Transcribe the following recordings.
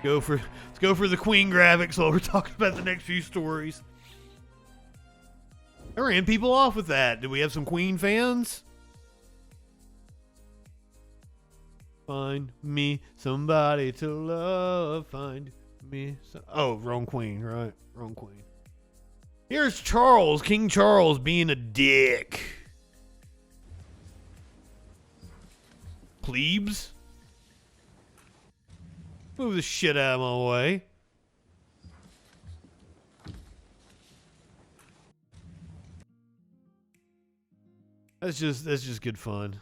Let's go for the Queen graphics while we're talking about the next few stories. I ran people off with that. Do we have some Queen fans? Find me somebody to love. Find me. Oh, wrong Queen, right? Wrong Queen. Here's Charles, King Charles, being a dick. Plebes? Move the shit out of my way. That's just good fun.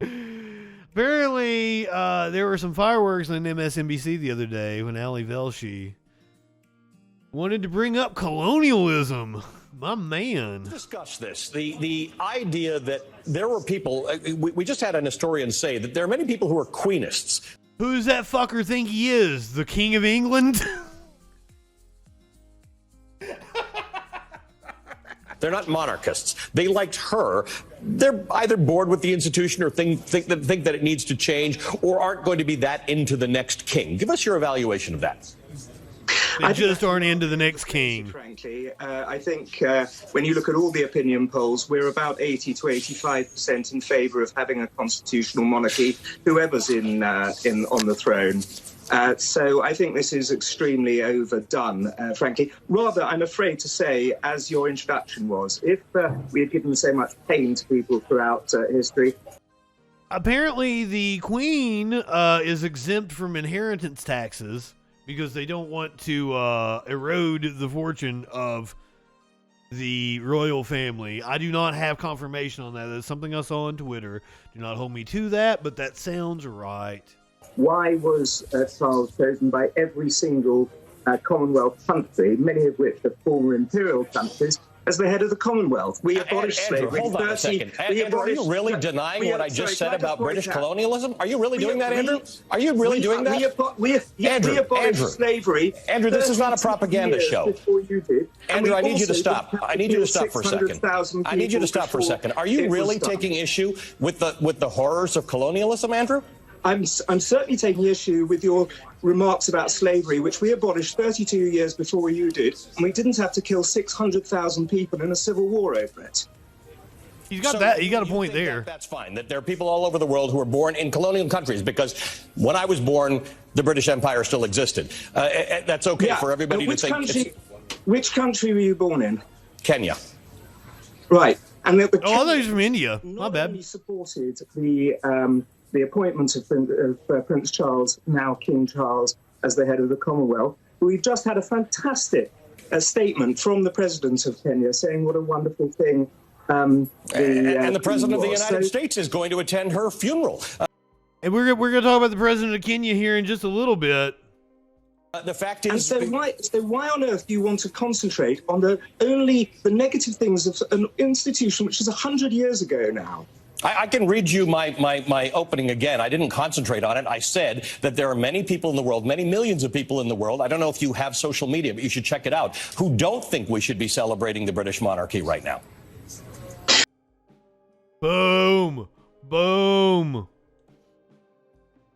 Apparently, there were some fireworks on MSNBC the other day when Ali Velshi wanted to bring up colonialism. My man. Discuss this. The idea that there were people, we just had an historian say that there are many people who are queenists. Who's that fucker think he is? The King of England? They're not monarchists. They liked her. They're either bored with the institution or think that it needs to change or aren't going to be that into the next king. Give us your evaluation of that. They just aren't into the next king. Frankly, I think when you look at all the opinion polls, we're about 80 to 85% in favour of having a constitutional monarchy, whoever's on the throne. So I think this is extremely overdone, frankly. Rather, I'm afraid to say, as your introduction was, if we had given so much pain to people throughout history. Apparently, the Queen is exempt from inheritance taxes because they don't want to erode the fortune of the royal family. I do not have confirmation on that. That's something I saw on Twitter. Do not hold me to that, but that sounds right. Why was Charles chosen by every single Commonwealth country, many of which are former imperial countries, as the head of the Commonwealth? We abolished slavery. Hold on a second. Andrew, are you really denying what I just said about British colonialism? Are you really doing that, Andrew? Are you really doing that? We abolished slavery. Andrew, this is not a propaganda show. Before you did. Andrew, I need you to stop. I need you to stop for a second. I need you to stop for a second. Are you really taking issue with the horrors of colonialism, Andrew? I'm certainly taking issue with your remarks about slavery, which we abolished 32 years before you did, and we didn't have to kill 600,000 people in a civil war over it. He's got that. He got a point there. That's fine. That there are people all over the world who were born in colonial countries, because when I was born, the British Empire still existed. That's okay for everybody to think. Which country were you born in? Kenya. Right. And I thought he was from India. My bad. Not only supported the appointment of Prince Charles, now King Charles, as the head of the Commonwealth. We've just had a fantastic statement from the President of Kenya saying what a wonderful thing and the President of the United States is going to attend her funeral. And we're going to talk about the President of Kenya here in just a little bit. The fact is... And so why on earth do you want to concentrate on the negative things of an institution which is 100 years ago now? I can read you my opening again. I didn't concentrate on it. I said that there are many people in the world, many millions of people in the world, I don't know if you have social media, but you should check it out, who don't think we should be celebrating the British monarchy right now. Boom. Boom.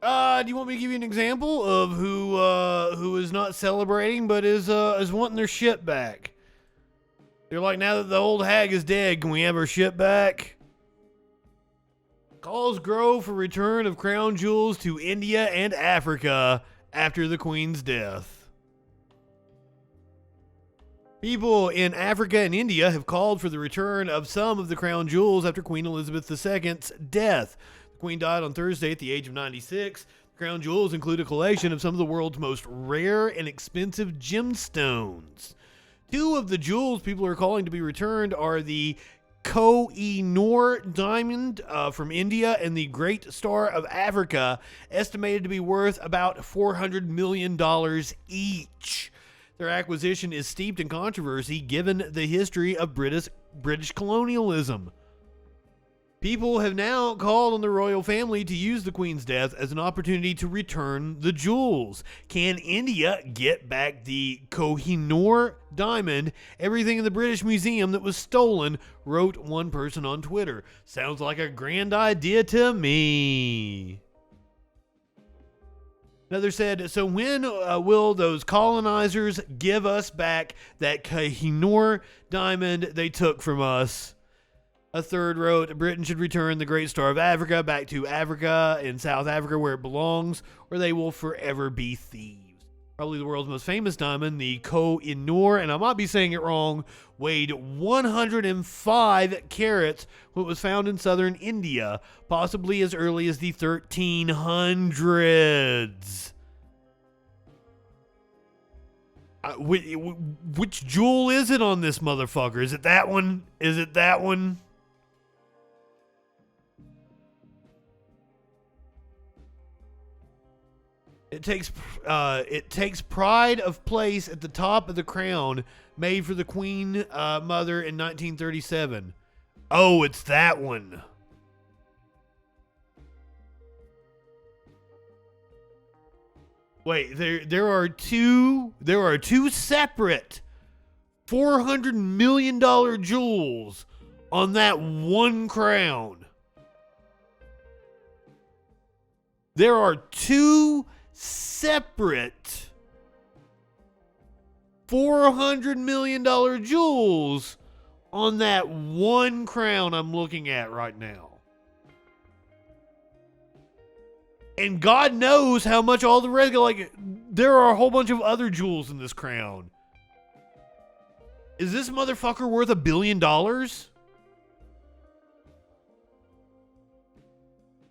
Do you want me to give you an example of who is not celebrating but is wanting their shit back? They're like, now that the old hag is dead, can we have her shit back? Calls grow for return of crown jewels to India and Africa after the Queen's death. People in Africa and India have called for the return of some of the crown jewels after Queen Elizabeth II's death. The Queen died on Thursday at the age of 96. The crown jewels include a collection of some of the world's most rare and expensive gemstones. Two of the jewels people are calling to be returned are the Noor diamond from India and the Great Star of Africa, estimated to be worth about $400 million each. Their acquisition is steeped in controversy given the history of British colonialism. People have now called on the royal family to use the Queen's death as an opportunity to return the jewels. Can India get back the Kohinoor diamond? Everything in the British Museum that was stolen, wrote one person on Twitter. Sounds like a grand idea to me. Another said, so when will those colonizers give us back that Kohinoor diamond they took from us? A third wrote, Britain should return the Great Star of Africa back to Africa in South Africa where it belongs, or they will forever be thieves. Probably the world's most famous diamond, the Kohinoor, and I might be saying it wrong, weighed 105 carats when it was found in southern India, possibly as early as the 1300s. Which jewel is it on this motherfucker? Is it that one? Is it that one? It takes pride of place at the top of the crown made for the Queen Mother in 1937. Oh, it's that one. Wait, there are two separate $400 million jewels on that one crown. There are two separate $400 million jewels on that one crown I'm looking at right now. And God knows how much all the rest, like, there are a whole bunch of other jewels in this crown. Is this motherfucker worth $1 billion?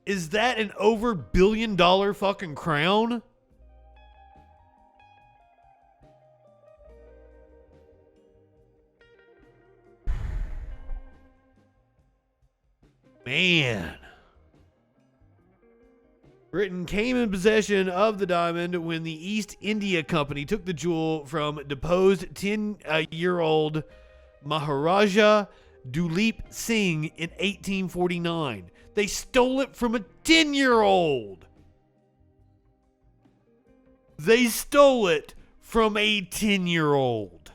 Is that an over $1 billion fucking crown? Man. Britain came in possession of the diamond when the East India Company took the jewel from deposed 10-year-old Maharaja Duleep Singh in 1849. They stole it from a 10-year-old. They stole it from a 10-year-old.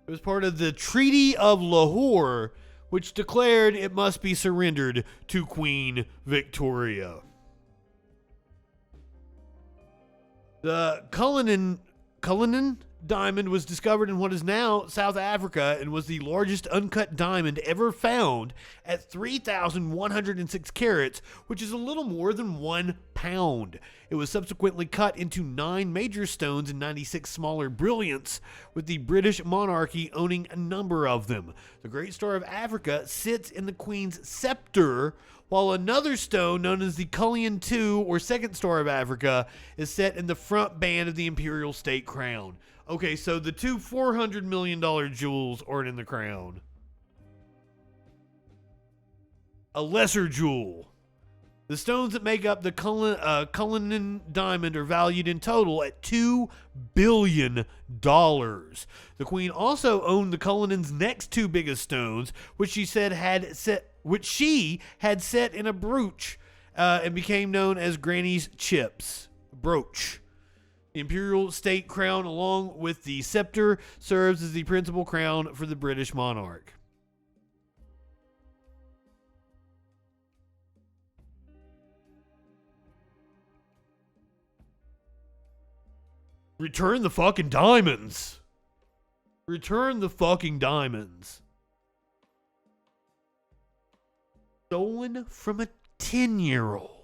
It was part of the Treaty of Lahore, which declared it must be surrendered to Queen Victoria. The Cullinan diamond was discovered in what is now South Africa and was the largest uncut diamond ever found at 3,106 carats, which is a little more than 1 pound. It was subsequently cut into 9 major stones and 96 smaller brilliants, with the British monarchy owning a number of them. The Great Star of Africa sits in the Queen's scepter, while another stone known as the Cullinan II, or Second Star of Africa, is set in the front band of the Imperial State Crown. Okay, so the two $400 million jewels aren't in the crown. A lesser jewel. The stones that make up the Cullinan diamond are valued in total at $2 billion. The Queen also owned the Cullinan's next 2 biggest stones, which she had set in a brooch and became known as Granny's Chips. Brooch. The Imperial State Crown, along with the scepter, serves as the principal crown for the British monarch. Return the fucking diamonds. Return the fucking diamonds. Stolen from a 10-year-old.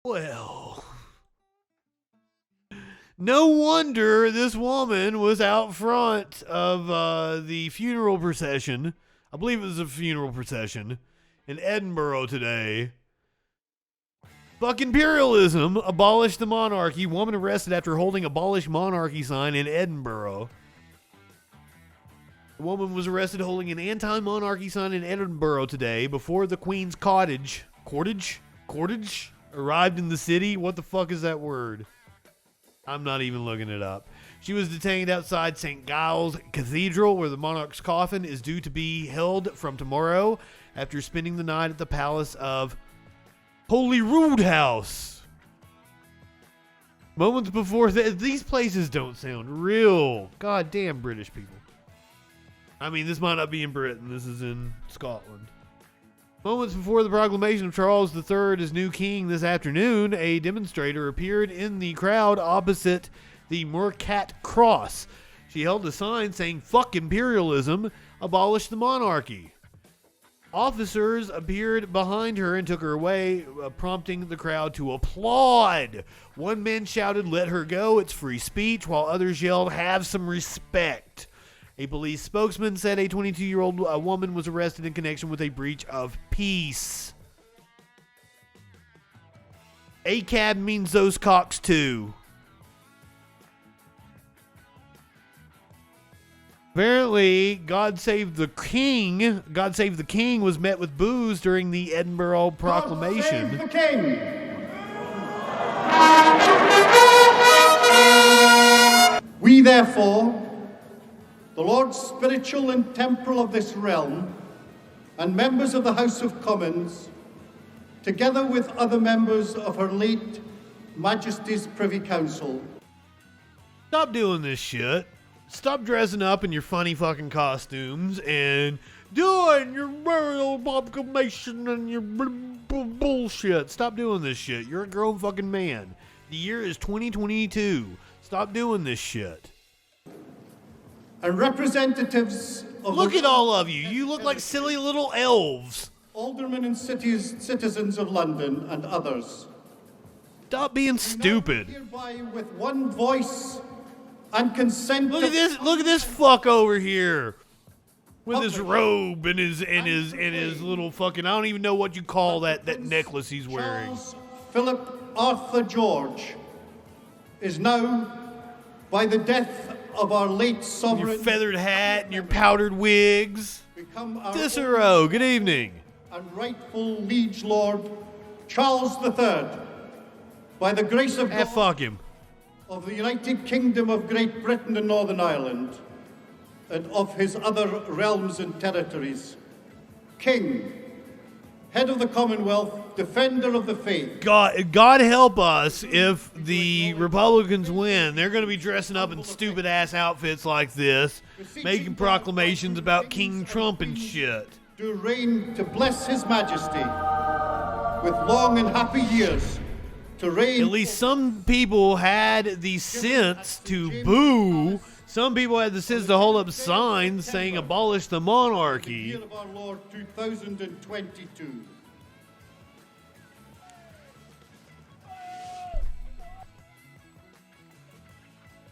Well, no wonder this woman was out front of the funeral procession. I believe it was a funeral procession in Edinburgh today. Fuck imperialism. Abolish the monarchy. Woman arrested after holding abolish monarchy sign in Edinburgh. The woman was arrested holding an anti-monarchy sign in Edinburgh today before the Queen's cottage arrived in the city. What the fuck is that word? I'm not even looking it up. She was detained outside St. Giles Cathedral, where the monarch's coffin is due to be held from tomorrow, after spending the night at the palace of Holyrood House. Moments before these places don't sound real. Goddamn British people. I mean, this might not be in Britain. This is in Scotland. Moments before the proclamation of Charles III as new king this afternoon, a demonstrator appeared in the crowd opposite the Murcat Cross. She held a sign saying, "Fuck imperialism, abolish the monarchy." Officers appeared behind her and took her away, prompting the crowd to applaud. One man shouted, "Let her go, it's free speech," while others yelled, "Have some respect." A police spokesman said a 22-year-old woman was arrested in connection with a breach of peace. ACAB means those cocks too. Apparently, God Save the King was met with boos during the Edinburgh proclamation. God save the King! We therefore, the Lords spiritual and temporal of this realm, and members of the House of Commons, together with other members of Her late Majesty's Privy Council. Stop doing this shit. Stop dressing up in your funny fucking costumes and doing your royal proclamation and your bullshit. Stop doing this shit. You're a grown fucking man. The year is 2022. Stop doing this shit. And representatives of Look at all of you. You look like silly little elves. aldermen and citizens of London and others. Stop being stupid. Hereby with one voice and consent. Look at this fuck over here. With his robe and his little fucking, I don't even know what you call that necklace he's wearing. Charles Philip Arthur George is now, by the death of our late sovereign, Your feathered hat and your powdered wigs. become our Cicero, good evening. and rightful liege lord Charles III, by the grace of God, Fuck him. of the United Kingdom of Great Britain and Northern Ireland, and of his other realms and territories, King, head of the Commonwealth, defender of the faith. God help us if the Republicans win. They're going to be dressing up in stupid ass outfits like this, making proclamations about King Trump and shit. Do reign to bless his majesty with long and happy years. To reign. At least some people had the sense to boo. Some people had the sense to hold up signs saying abolish the monarchy. Year of our Lord 2022.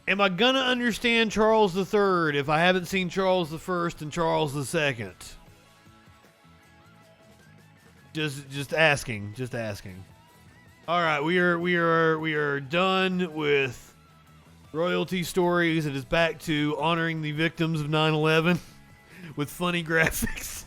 Am I gonna understand Charles III if I haven't seen Charles I and Charles II? Just asking. All right, we are done with royalty stories. It is back to honoring the victims of 9/11 with funny graphics.